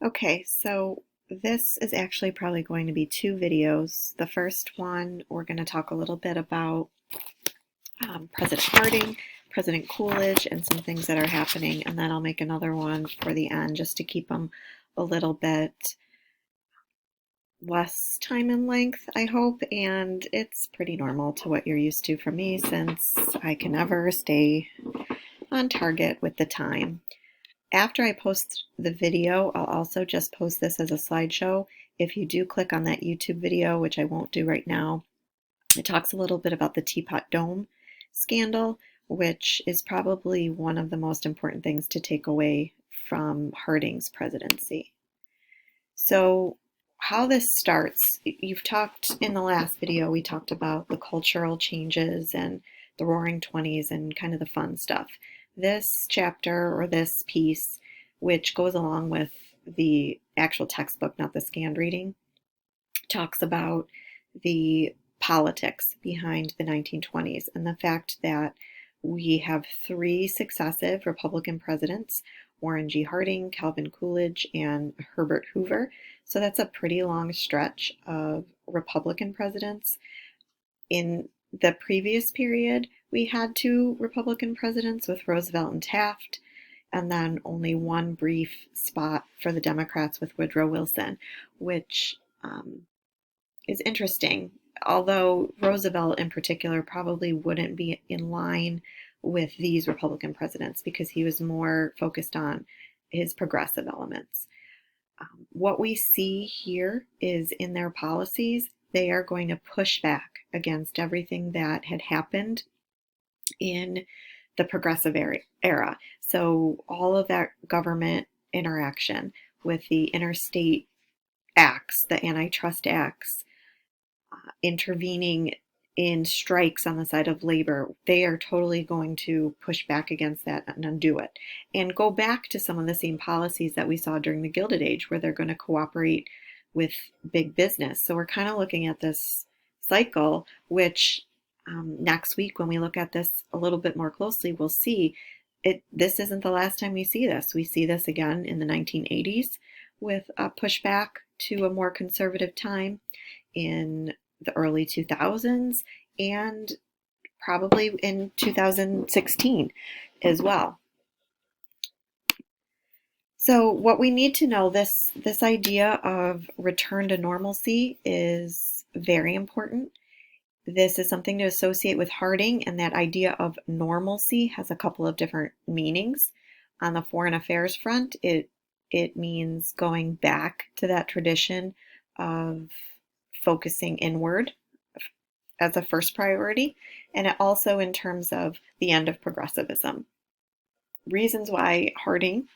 Okay, so this is actually probably going to be two videos. The first one, we're going to talk a little bit about President Harding, President Coolidge, and some things that are happening, and then I'll make another one for the end just to keep them a little bit less time in length, I hope, and it's pretty normal to what you're used to from me since I can never stay on target with the time. After I post the video, I'll also just post this as a slideshow. If you do click on that YouTube video, which I won't do right now, it talks a little bit about the Teapot Dome scandal, which is probably one of the most important things to take away from Harding's presidency. So how this starts, you've talked in the last video, we talked about the cultural changes and the Roaring Twenties and kind of the fun stuff. This chapter or this piece, which goes along with the actual textbook, not the scanned reading, talks about the politics behind the 1920s and the fact that we have three successive Republican presidents, Warren G. Harding, Calvin Coolidge, and Herbert Hoover. So that's a pretty long stretch of Republican presidents. In the previous period, we had two Republican presidents with Roosevelt and Taft, and then only one brief spot for the Democrats with Woodrow Wilson, which is interesting. Although Roosevelt in particular probably wouldn't be in line with these Republican presidents because he was more focused on his progressive elements. What we see here is in their policies, they are going to push back against everything that had happened in the progressive era. So all of that government interaction with the interstate acts, the antitrust acts, intervening in strikes on the side of labor, they are totally going to push back against that and undo it. And go back to some of the same policies that we saw during the Gilded Age, where they're going to cooperate with big business. So we're kind of looking at this cycle, which next week, when we look at this a little bit more closely, we'll see this isn't the last time we see this. We see this again in the 1980s with a pushback to a more conservative time in the early 2000s and probably in 2016 as well. So what we need to know, this idea of return to normalcy is very important. This is something to associate with Harding, and that idea of normalcy has a couple of different meanings. On the foreign affairs front, it means going back to that tradition of focusing inward as a first priority, and it also in terms of the end of progressivism. Reasons why Harding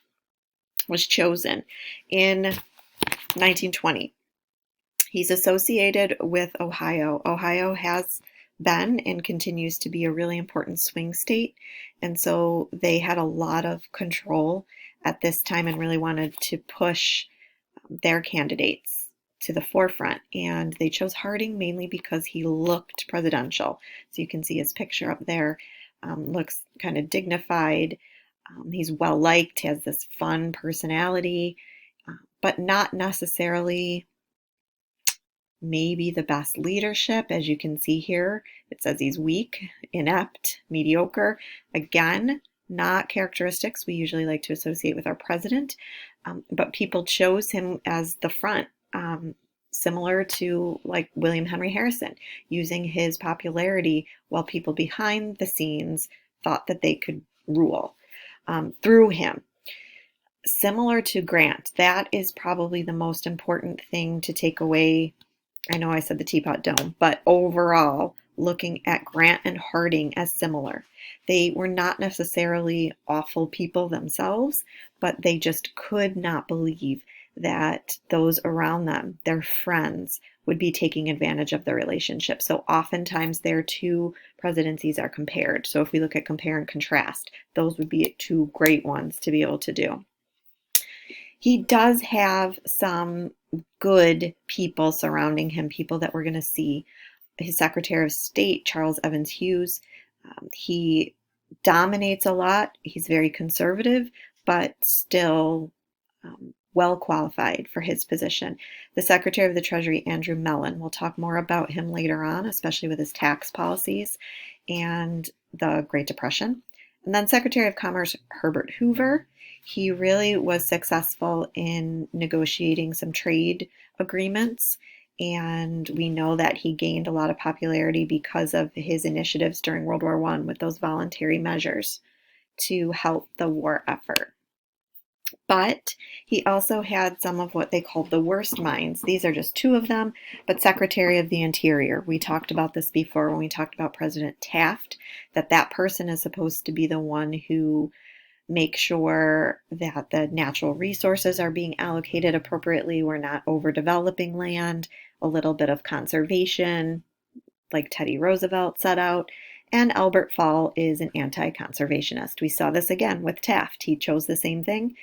was chosen in 1920. He's associated with Ohio. Ohio has been and continues to be a really important swing state, and so they had a lot of control at this time and really wanted to push their candidates to the forefront, and they chose Harding mainly because he looked presidential. So you can see his picture up there. Looks kind of dignified. He's well liked, has this fun personality, but not necessarily maybe the best leadership. As you can see here, it says he's weak, inept, mediocre. Again, not characteristics we usually like to associate with our president, but people chose him as the front, similar to like William Henry Harrison, using his popularity while people behind the scenes thought that they could rule through him. Similar to Grant, that is probably the most important thing to take away. I know I said the Teapot Dome, but overall, looking at Grant and Harding as similar. They were not necessarily awful people themselves, but they just could not believe that those around them, their friends, would be taking advantage of the relationship. So oftentimes their two presidencies are compared. So if we look at compare and contrast, those would be two great ones to be able to do. He does have some good people surrounding him, people that we're going to see. His Secretary of State, Charles Evans Hughes, he dominates a lot. He's very conservative, but still well qualified for his position. The Secretary of the Treasury, Andrew Mellon, we'll talk more about him later on, especially with his tax policies and the Great Depression. And then Secretary of Commerce Herbert Hoover, he really was successful in negotiating some trade agreements, and we know that he gained a lot of popularity because of his initiatives during World War I with those voluntary measures to help the war effort. But he also had some of what they called the worst minds. These are just two of them, but Secretary of the Interior. We talked about this before when we talked about President Taft, that person is supposed to be the one who makes sure that the natural resources are being allocated appropriately. We're not overdeveloping land, a little bit of conservation, like Teddy Roosevelt set out. And Albert Fall is an anti-conservationist. We saw this again with Taft. He chose the same thing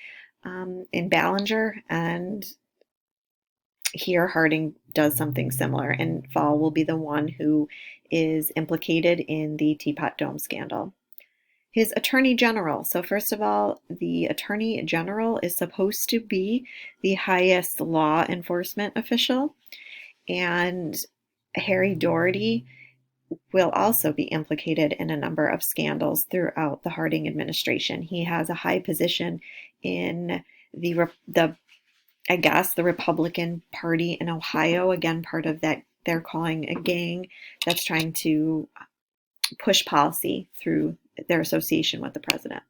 in Ballinger, and here Harding does something similar, and Fall will be the one who is implicated in the Teapot Dome scandal. His Attorney General. So first of all, the Attorney General is supposed to be the highest law enforcement official, and Harry Doherty will also be implicated in a number of scandals throughout the Harding administration. He has a high position in the Republican Party in Ohio, again, part of that they're calling a gang that's trying to push policy through their association with the president.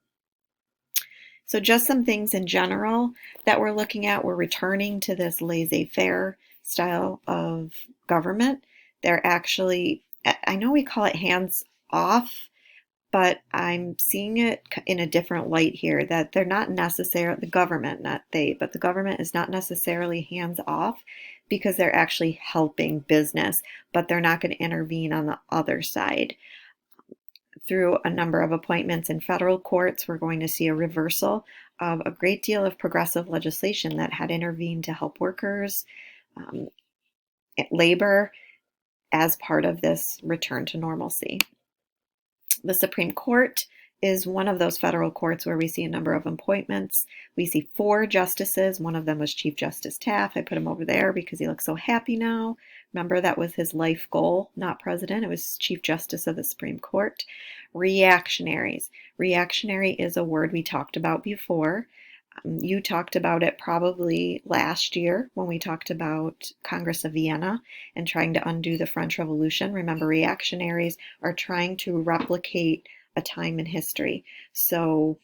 So just some things in general that we're looking at. We're returning to this laissez-faire style of government. They're actually, I know we call it hands off, but I'm seeing it in a different light here, that they're not necessarily, the government, not they, but the government is not necessarily hands off because they're actually helping business, but they're not going to intervene on the other side. Through a number of appointments in federal courts, we're going to see a reversal of a great deal of progressive legislation that had intervened to help workers, labor, as part of this return to normalcy. The Supreme Court is one of those federal courts where we see a number of appointments. We see 4 justices. One of them was Chief Justice Taft. I put him over there because he looks so happy now. Remember, that was his life goal, not president. It was Chief Justice of the Supreme Court. Reactionaries. Reactionary is a word we talked about before. You talked about it probably last year when we talked about Congress of Vienna and trying to undo the French Revolution. Remember, reactionaries are trying to replicate a time in history. So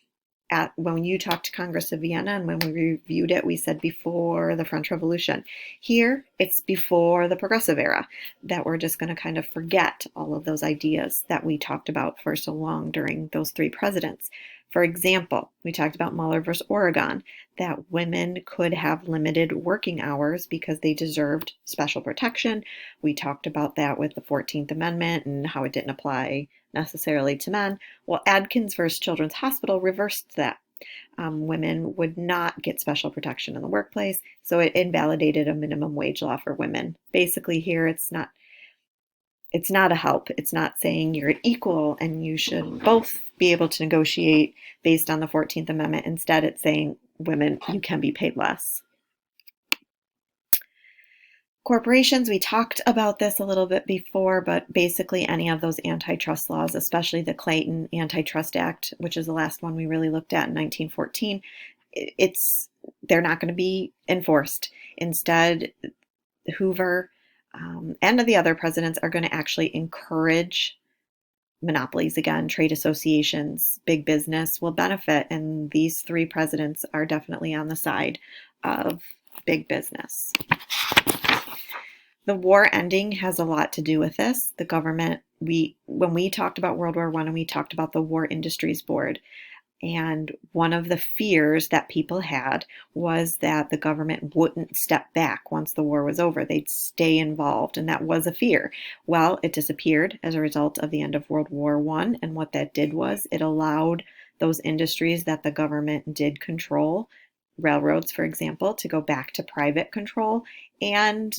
when you talked to Congress of Vienna and when we reviewed it, we said before the French Revolution. Here, it's before the Progressive Era, that we're just going to kind of forget all of those ideas that we talked about for so long during those 3 presidents. For example, we talked about Mueller versus Oregon, that women could have limited working hours because they deserved special protection. We talked about that with the 14th Amendment and how it didn't apply necessarily to men. Well, Adkins versus Children's Hospital reversed that. Women would not get special protection in the workplace, so it invalidated a minimum wage law for women. Basically here, it's not a help. It's not saying you're equal and you should both be able to negotiate based on the 14th Amendment. Instead, it's saying women, you can be paid less. Corporations, we talked about this a little bit before, but basically any of those antitrust laws, especially the Clayton Antitrust Act, which is the last one we really looked at in 1914, they're not going to be enforced. Instead, Hoover and the other presidents are going to actually encourage monopolies again. Trade associations, big business will benefit, and these 3 presidents are definitely on the side of big business. The war ending has a lot to do with this. The government, when we talked about World War I and we talked about the War Industries Board, and one of the fears that people had was that the government wouldn't step back once the war was over. They'd stay involved, and that was a fear. Well, it disappeared as a result of the end of World War I, and what that did was it allowed those industries that the government did control, railroads, for example, to go back to private control, and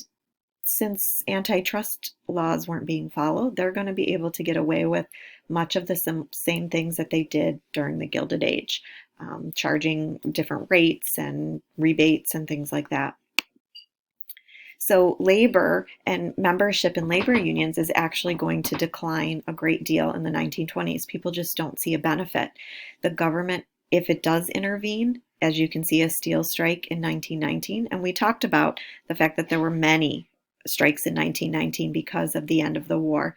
since antitrust laws weren't being followed, they're going to be able to get away with much of the same things that they did during the Gilded Age, charging different rates and rebates and things like that. So labor and membership in labor unions is actually going to decline a great deal in the 1920s. People just don't see a benefit. The government, if it does intervene, as you can see, a steel strike in 1919, and we talked about the fact that there were many strikes in 1919 because of the end of the war.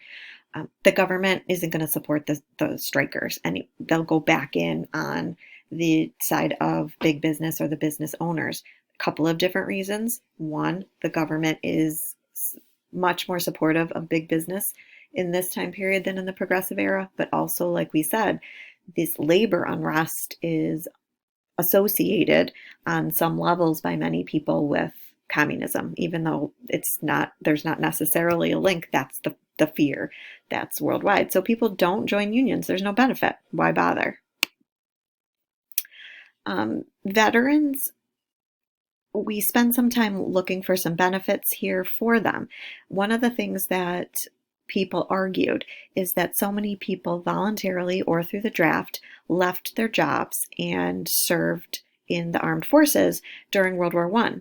The government isn't going to support the strikers, and they'll go back in on the side of big business or the business owners. A couple of different reasons. One, the government is much more supportive of big business in this time period than in the Progressive era, but also, like we said, this labor unrest is associated on some levels by many people with communism, even though there's not necessarily a link. That's the fear that's worldwide. So people don't join unions. There's no benefit. Why bother? Veterans, we spend some time looking for some benefits here for them. One of the things that people argued is that so many people voluntarily or through the draft left their jobs and served in the armed forces during World War I.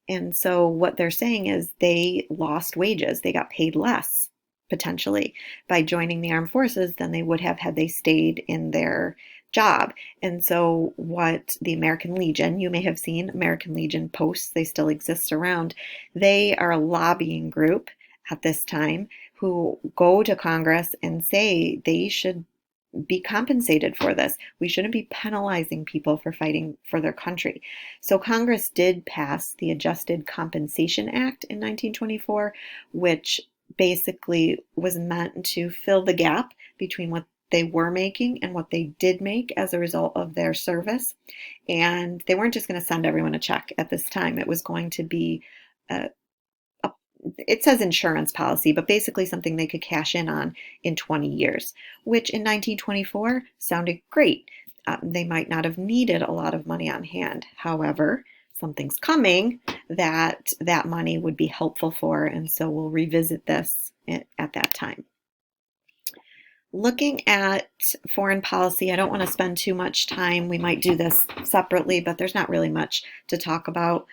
And so what they're saying is they lost wages. They got paid less, potentially, by joining the armed forces than they would have had they stayed in their job. And so what the American Legion, you may have seen American Legion posts, they still exist around. They are a lobbying group at this time who go to Congress and say they should be compensated for this. We shouldn't be penalizing people for fighting for their country. So Congress did pass the Adjusted Compensation Act in 1924, which basically was meant to fill the gap between what they were making and what they did make as a result of their service. And they weren't just going to send everyone a check at this time. It was going to be it says insurance policy, but basically something they could cash in 20 years, which in 1924 sounded great. They might not have needed a lot of money on hand. However, something's coming that money would be helpful for, and so we'll revisit this at that time. Looking at foreign policy, I don't want to spend too much time. We might do this separately, but there's not really much to talk about.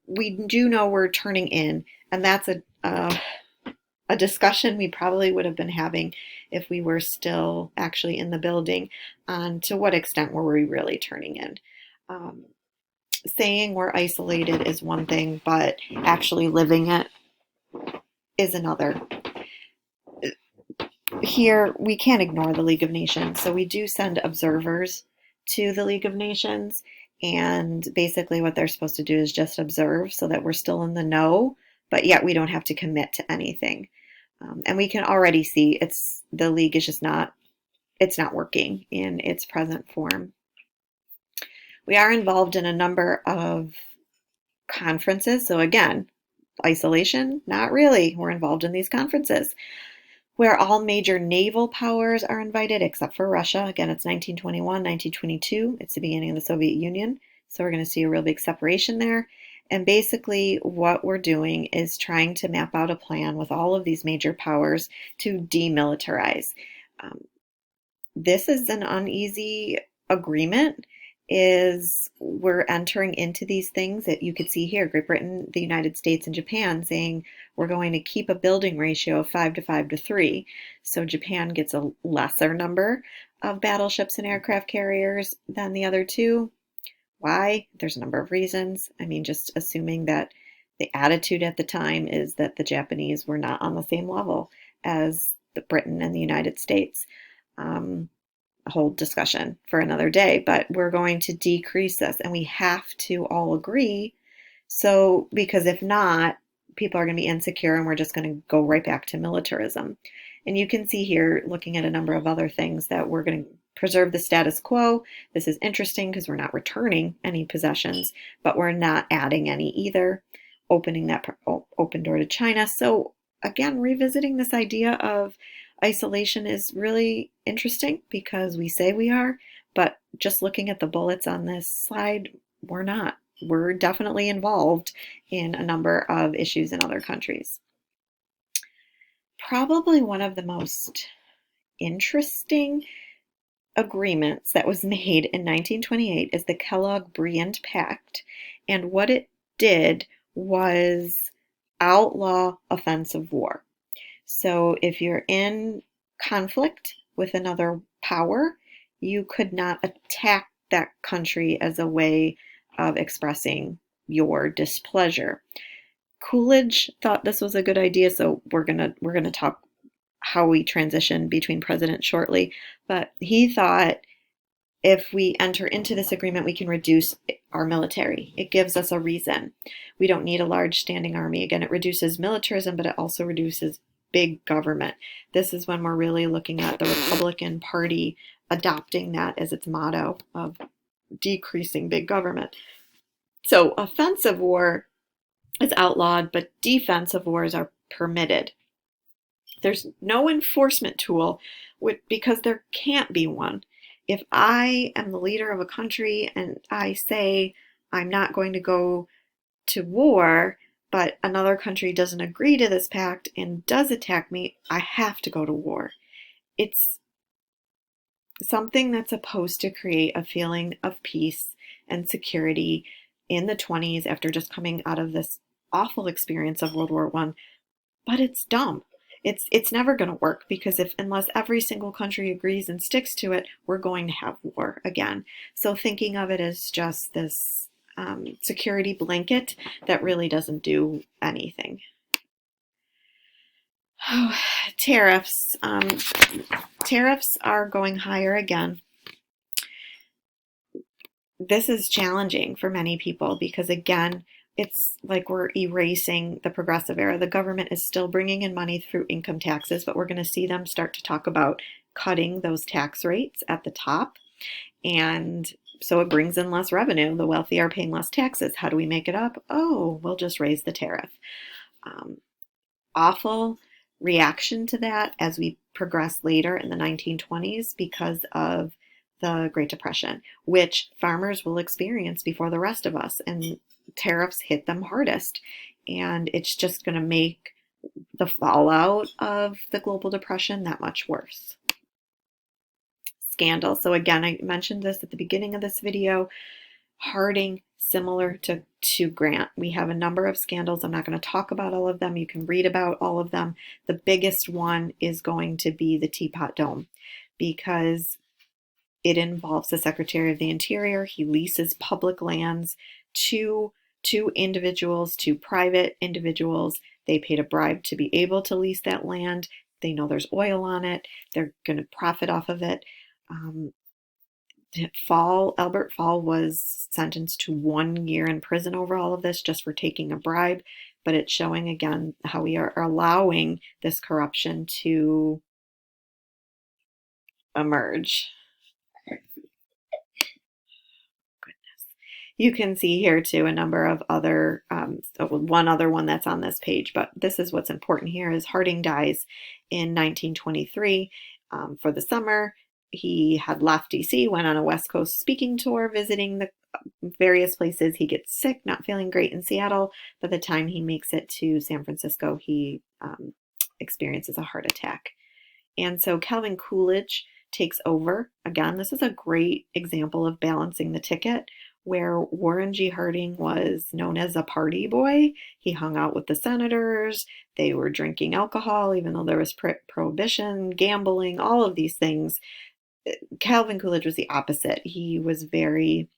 We do know we're turning in, and that's a discussion we probably would have been having if we were still actually in the building on to what extent were we really turning in. Saying we're isolated is one thing, but actually living it is another. Here, we can't ignore the League of Nations, so we do send observers to the League of Nations. And basically what they're supposed to do is just observe so that we're still in the know, but yet we don't have to commit to anything. And we can already see the league is just not working in its present form. We are involved in a number of conferences. So again, isolation, not really. We're involved in these conferences where all major naval powers are invited except for Russia. Again, it's 1921, 1922. It's the beginning of the Soviet Union. So we're going to see a real big separation there. And basically what we're doing is trying to map out a plan with all of these major powers to demilitarize. This is an uneasy agreement. We're entering into these things that you could see here, Great Britain, the United States, and Japan saying we're going to keep a building ratio of 5 to 5 to 3. So Japan gets a lesser number of battleships and aircraft carriers than the other two. Why? There's a number of reasons. I mean, just assuming that the attitude at the time is that the Japanese were not on the same level as the Britain and the United States. A whole discussion for another day, but we're going to decrease this, and we have to all agree. So, because if not, people are going to be insecure and we're just going to go right back to militarism. And you can see here, looking at a number of other things, that we're going to preserve the status quo. This is interesting because we're not returning any possessions, but we're not adding any either, opening that open door to China. So again, revisiting this idea of isolation is really interesting because we say we are, but just looking at the bullets on this slide, we're not. we're definitely involved in a number of issues in other countries. Probably one of the most interesting agreements that was made in 1928 is the Kellogg-Briand Pact, and what it did was outlaw offensive war. So if you're in conflict with another power, you could not attack that country as a way of expressing your displeasure. Coolidge thought this was a good idea, so we're gonna talk how we transition between presidents shortly. But he thought if we enter into this agreement, we can reduce our military. It gives us a reason. We don't need a large standing army. Again, it reduces militarism, but it also reduces big government. This is when we're really looking at the Republican Party adopting that as its motto of decreasing big government. So offensive war is outlawed, but defensive wars are permitted. There's no enforcement tool because there can't be one. If I am the leader of a country and I say I'm not going to go to war, but another country doesn't agree to this pact and does attack me, I have to go to war. It's something that's supposed to create a feeling of peace and security in the 20s after just coming out of this awful experience of World War I, but it's dumb. It's never going to work because unless every single country agrees and sticks to it, we're going to have war again. So thinking of it as just this security blanket that really doesn't do anything. Oh, tariffs. Tariffs are going higher again. This is challenging for many people because, again, it's like we're erasing the progressive era. The government is still bringing in money through income taxes, but we're going to see them start to talk about cutting those tax rates at the top. And so it brings in less revenue. The wealthy are paying less taxes. How do we make it up? Oh, we'll just raise the tariff. Awful reaction to that as we progress later in the 1920s because of the Great Depression, which farmers will experience before the rest of us. And tariffs hit them hardest. And it's just going to make the fallout of the global depression that much worse. Scandal. So again, I mentioned this at the beginning of this video. Harding, similar to Grant. We have a number of scandals. I'm not going to talk about all of them. You can read about all of them. The biggest one is going to be the Teapot Dome because it involves the Secretary of the Interior. He leases public lands to individuals, to private individuals. They paid a bribe to be able to lease that land. They know there's oil on it. They're going to profit off of it. Albert Fall was sentenced to 1 year in prison over all of this just for taking a bribe. But it's showing again how we are allowing this corruption to emerge. You can see here too a number of other, one other one that's on this page, but this is what's important here is Harding dies in 1923 for the summer. He had left DC, went on a West Coast speaking tour, visiting the various places. He gets sick, not feeling great in Seattle. By the time he makes it to San Francisco, he experiences a heart attack. And so Calvin Coolidge takes over. Again, this is a great example of balancing the ticket, where Warren G. Harding was known as a party boy. He hung out with the senators. They were drinking alcohol, even though there was prohibition, gambling, all of these things. Calvin Coolidge was the opposite. He was very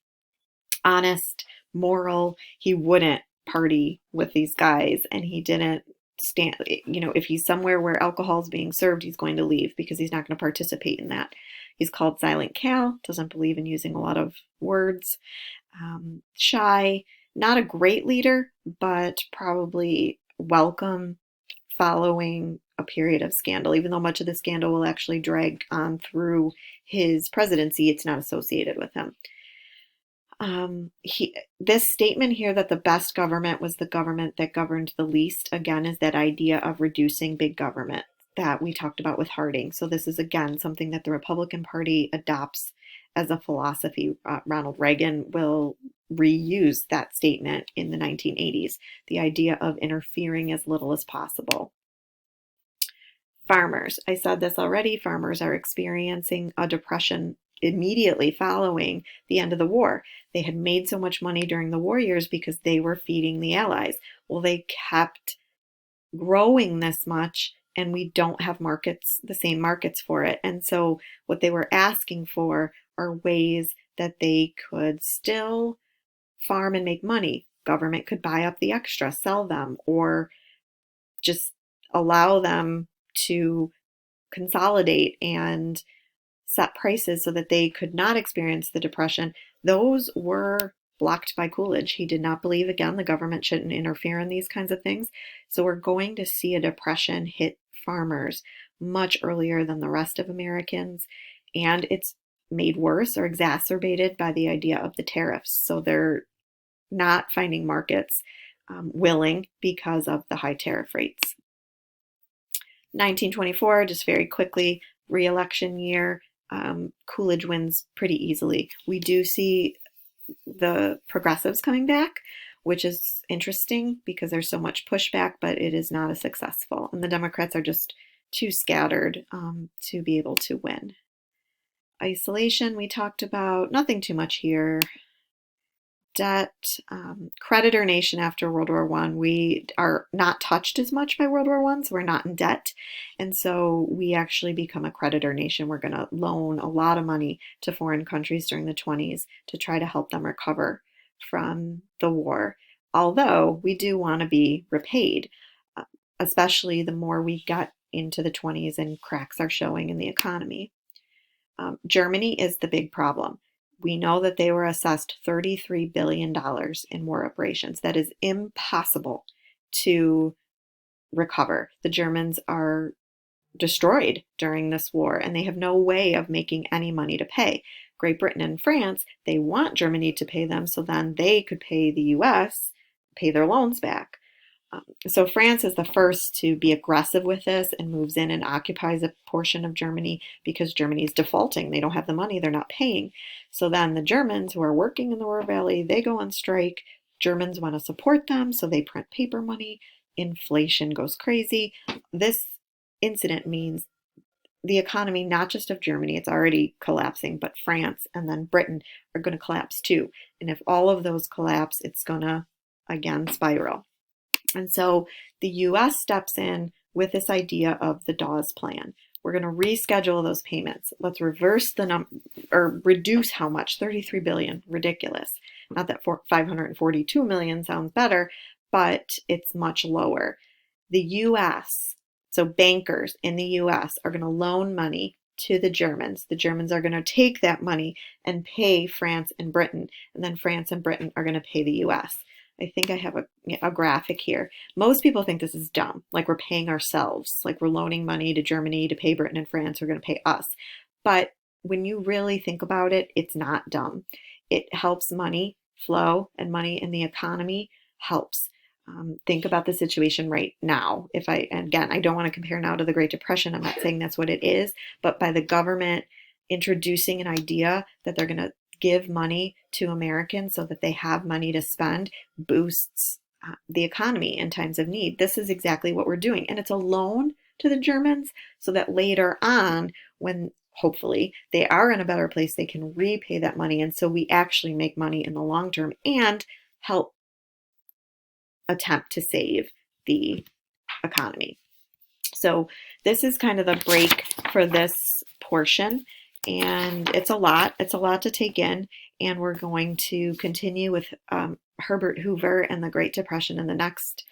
honest, moral. He wouldn't party with these guys, and he didn't stand, if he's somewhere where alcohol is being served, he's going to leave because he's not going to participate in that. He's called Silent Cal, doesn't believe in using a lot of words. Shy, not a great leader, but probably welcome following a period of scandal. Even though much of the scandal will actually drag on through his presidency, it's not associated with him. This statement here that the best government was the government that governed the least, again, is that idea of reducing big government that we talked about with Harding. So this is, again, something that the Republican Party adopts as a philosophy. Ronald Reagan will reuse that statement in the 1980s, the idea of interfering as little as possible. Farmers, I said this already, farmers are experiencing a depression immediately following the end of the war. They had made so much money during the war years because they were feeding the Allies. Well, they kept growing this much and we don't have markets, the same markets for it. And so what they were asking for are ways that they could still farm and make money. Government could buy up the extra, sell them, or just allow them to consolidate and set prices so that they could not experience the depression. Those were blocked by Coolidge. He did not believe, again, the government shouldn't interfere in these kinds of things. So we're going to see a depression hit farmers much earlier than the rest of Americans. And it's made worse or exacerbated by the idea of the tariffs. So they're not finding markets willing because of the high tariff rates. 1924, just very quickly, re-election year, Coolidge wins pretty easily. We do see the progressives coming back, which is interesting because there's so much pushback, but it is not as successful. And the Democrats are just too scattered to be able to win. Isolation, we talked about, nothing too much here. Debt, creditor nation after World War I. We are not touched as much by World War I, so we're not in debt. And so we actually become a creditor nation. We're going to loan a lot of money to foreign countries during the 20s to try to help them recover from the war. Although we do want to be repaid, especially the more we got into the 20s and cracks are showing in the economy. Germany is the big problem. We know that they were assessed $33 billion in war reparations. That is impossible to recover. The Germans are destroyed during this war, and they have no way of making any money to pay. Great Britain and France, they want Germany to pay them so then they could pay the US, pay their loans back. So France is the first to be aggressive with this and moves in and occupies a portion of Germany because Germany is defaulting. They don't have the money, they're not paying. So then the Germans who are working in the Ruhr Valley, they go on strike. Germans want to support them, so they print paper money. Inflation goes crazy. This incident means the economy, not just of Germany, it's already collapsing, but France and then Britain are going to collapse too. And if all of those collapse, it's going to, again, spiral. And so the US steps in with this idea of the Dawes Plan. We're going to reschedule those payments. Let's reverse the number, or reduce how much? 33 billion, ridiculous. Not that 542 million sounds better, but it's much lower. The US, so bankers in the US are going to loan money to the Germans. The Germans are going to take that money and pay France and Britain, and then France and Britain are going to pay the US. I think I have a graphic here. Most people think this is dumb, like we're paying ourselves, like we're loaning money to Germany to pay Britain and France who are going to pay us. But when you really think about it, it's not dumb. It helps money flow, and money in the economy helps. Think about the situation right now. Again, I don't want to compare now to the Great Depression. I'm not saying that's what it is, but by the government introducing an idea that they're going to give money to Americans so that they have money to spend boosts the economy in times of need. This is exactly what we're doing. And it's a loan to the Germans so that later on, when hopefully they are in a better place, they can repay that money. And so we actually make money in the long term and help attempt to save the economy. So this is kind of the break for this portion. And it's a lot to take in, and we're going to continue with Herbert Hoover and the Great Depression in the next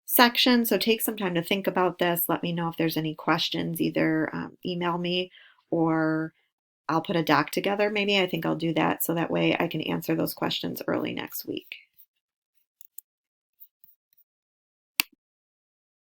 section. So take some time to think about this. Let me know if there's any questions. Either email me or I'll put a doc together. Maybe I think I'll do that so that way I can answer those questions early next week.